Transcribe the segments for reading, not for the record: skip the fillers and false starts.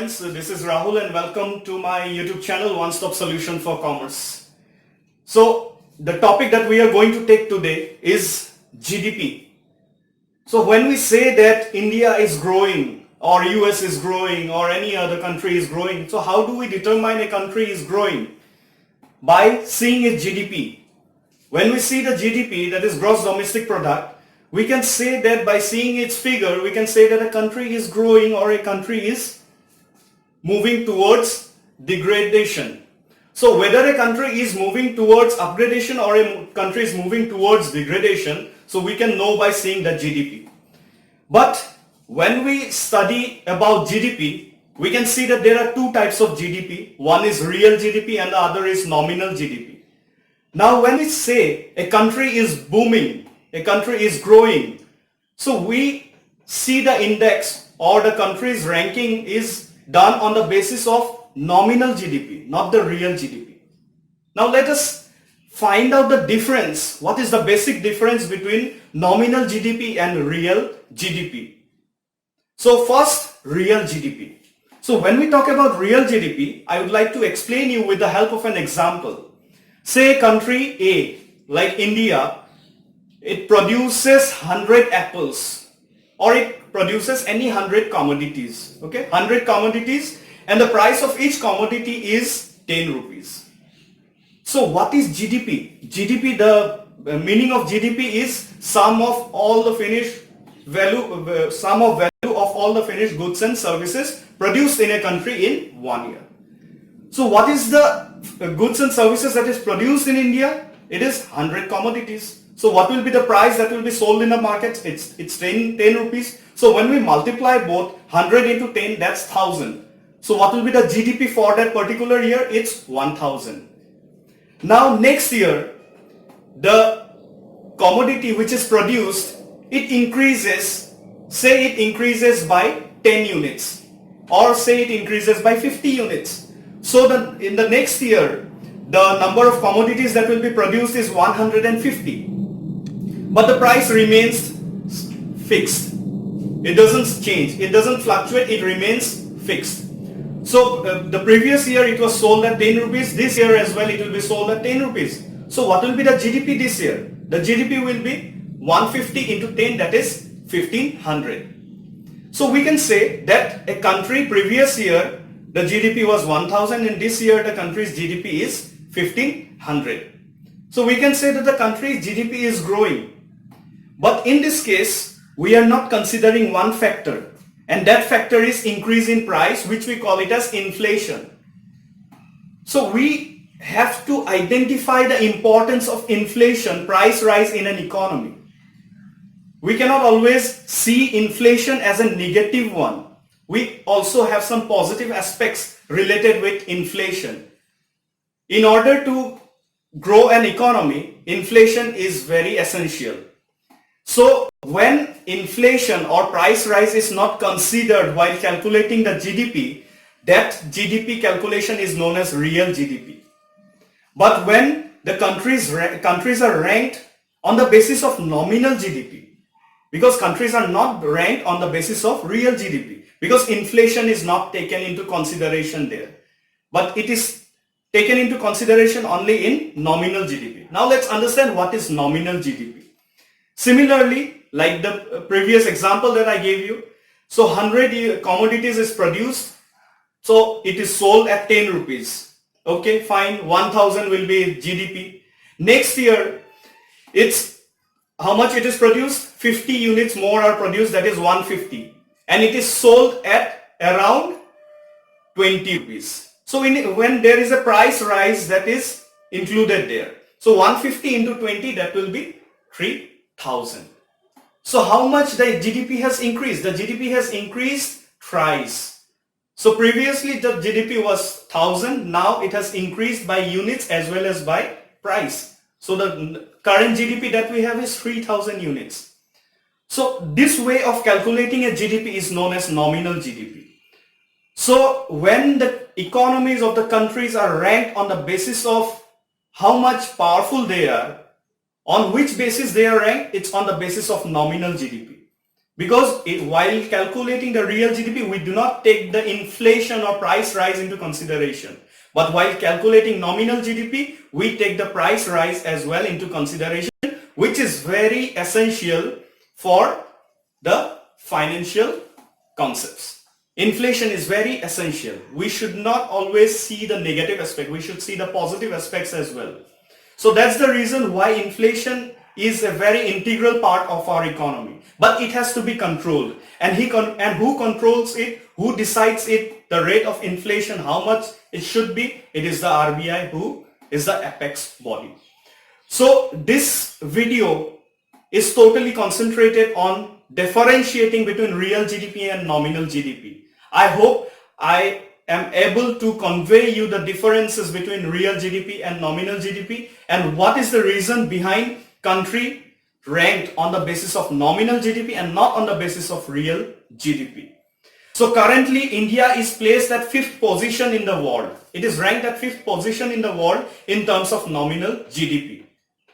friends, this is Rahul and welcome to my YouTube channel One Stop Solution for Commerce. So the topic that we are going to take today is GDP. So when we say that India is growing or US is growing or any other country is growing, so how do we determine a country is growing? By seeing its GDP. When we see the GDP, that is gross domestic product, we can say that by seeing its figure, we can say that a country is growing or a country is moving towards degradation. So whether a country is moving towards upgradation or a country is moving towards degradation, so we can know by seeing the GDP. But when we study about GDP, we can see that there are two types of GDP. One is real GDP and the other is nominal GDP. Now when we say a country is booming, a country is growing, so we see the index or the country's ranking is done on the basis of nominal GDP, not the real GDP. Now let us find out the difference. What is the basic difference between nominal GDP and real GDP? So first, real GDP. So when we talk about real GDP, I would like to explain you with the help of an example. Say country A, like India, it produces 100 apples or it produces any 100 commodities, okay, 100 commodities, and the price of each commodity is 10 rupees. So what is GDP? GDP, the meaning of GDP is sum of all the finished value, sum of value of all the finished goods and services produced in a country in 1 year. So what is the goods and services that is produced in India? It is 100 commodities. So what will be the price that will be sold in the market? It's 10 rupees. So when we multiply both, 100 into 10, that's 1000. So what will be the GDP for that particular year? It's 1000. Now next year, the commodity which is produced, it increases, say it increases by 10 units or say it increases by 50 units. So in the next year, the number of commodities that will be produced is 150. But the price remains fixed. It doesn't change. It doesn't fluctuate. It remains fixed. So the previous year it was sold at 10 rupees. This year as well it will be sold at 10 rupees. So what will be the GDP this year? The GDP will be 150 into 10, that is 1500. So we can say that a country previous year the GDP was 1000 and this year the country's GDP is 1500. So we can say that the country's GDP is growing. But in this case, we are not considering one factor, and that factor is increase in price, which we call it as inflation. So we have to identify the importance of inflation, price rise in an economy. We cannot always see inflation as a negative one. We also have some positive aspects related with inflation. In order to grow an economy, inflation is very essential. So when inflation or price rise is not considered while calculating the GDP, that GDP calculation is known as real GDP. But when the countries are ranked on the basis of nominal GDP, because countries are not ranked on the basis of real GDP, because inflation is not taken into consideration there, but it is taken into consideration only in nominal GDP. Now let's understand what is nominal GDP. Similarly, like the previous example that I gave you, so 100 commodities is produced, so it is sold at 10 rupees. Okay, fine, 1000 will be GDP. Next year, it's how much it is produced? 50 units more are produced, that is 150. And it is sold at around 20 rupees. So when there is a price rise, that is included there. So 150 into 20, that will be 3000. So how much the GDP has increased? The GDP has increased thrice. So previously the GDP was 1000, now it has increased by units as well as by price. So the current GDP that we have is 3000 units. So this way of calculating a GDP is known as nominal GDP. So when the economies of the countries are ranked on the basis of how much powerful they are, on which basis they are ranked? It's on the basis of nominal GDP. Because while calculating the real GDP, we do not take the inflation or price rise into consideration. But while calculating nominal GDP, we take the price rise as well into consideration, which is very essential for the financial concepts. Inflation is very essential. We should not always see the negative aspect. We should see the positive aspects as well. So that's the reason why inflation is a very integral part of our economy. But it has to be controlled. And who controls it? Who decides it? The rate of inflation, how much it should be? It is the RBI, who is the apex body. So this video is totally concentrated on differentiating between real GDP and nominal GDP. I hope I am able to convey you the differences between real GDP and nominal GDP, and what is the reason behind country ranked on the basis of nominal GDP and not on the basis of real GDP. So currently India is placed at 5th position in the world. It is ranked at 5th position in the world in terms of nominal GDP.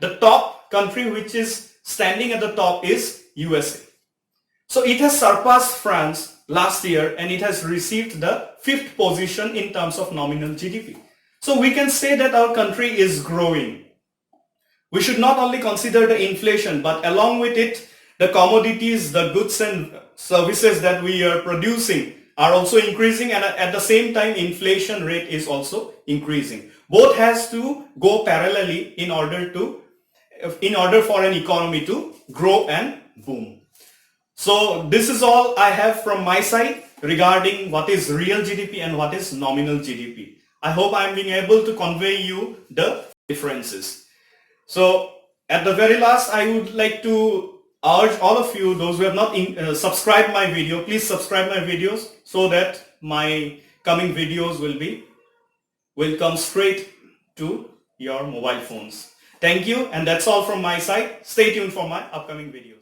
The top country which is standing at the top is USA. So it has surpassed France last year and it has received the 5th position in terms of nominal GDP. So we can say that our country is growing. We should not only consider the inflation, but along with it, the commodities, the goods and services that we are producing are also increasing, and at the same time, inflation rate is also increasing. Both has to go parallelly in order for an economy to grow and boom. So this is all I have from my side regarding what is real GDP and what is nominal GDP. I hope I am being able to convey you the differences. So at the very last, I would like to urge all of you, those who have not subscribed my video, please subscribe my videos so that my coming videos will come straight to your mobile phones. Thank you, and that's all from my side. Stay tuned for my upcoming videos.